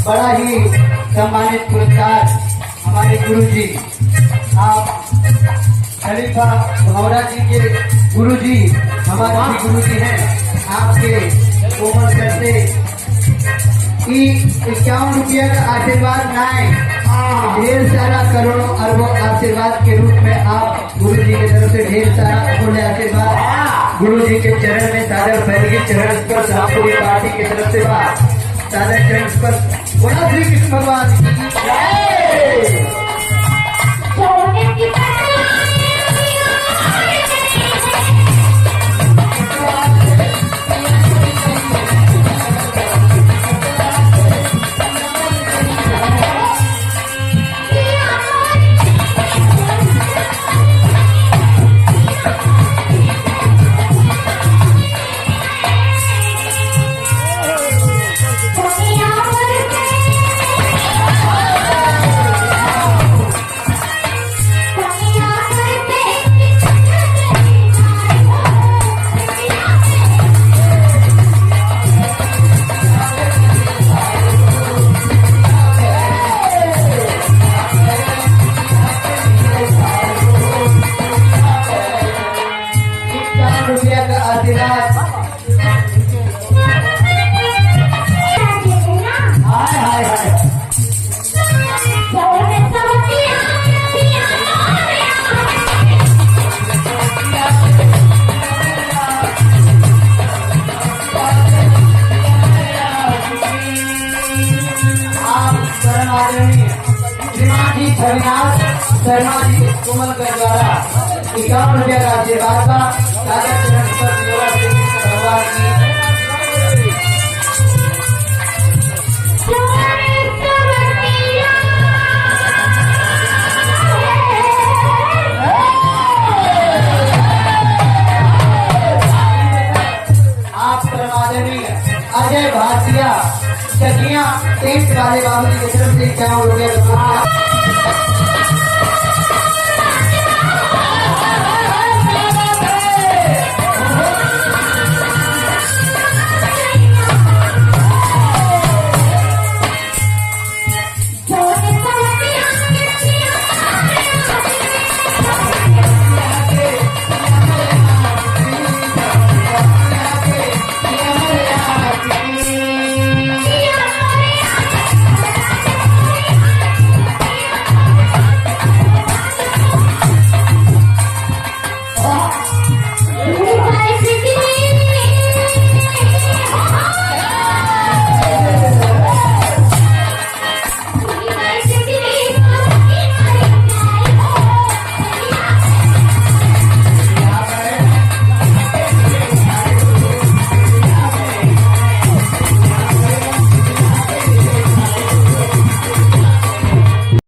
बड़ा ही सम्मानित पुरस्कार हमारे गुरु जी, आप खलीफा भौरा जी के गुरु जी, हमारे भी गुरु जी हैं। आपके कोमल करते 51 रुपया का आशीर्वाद लाए, ढेर सारा करोड़ों अरबों आशीर्वाद के रूप में आप गुरु जी की तरफ से ढेर सारा अमूल्य आशीर्वाद गुरु जी के चरण में सादर फैलगी। चरण पर पूरी पार्टी की तरफ से सादर चरण पर बोला श्री कृष्ण भगवान की जय। शर्मा जी कोमल के द्वारा 51 रुपया का आशीर्वाद का दादा चरण पर बोला श्री कृष्ण भगवान की। आप परमादरणीय अजय भाटिया चकिया टेंट वाले बाबू जी की तरफ से 51 रुपया का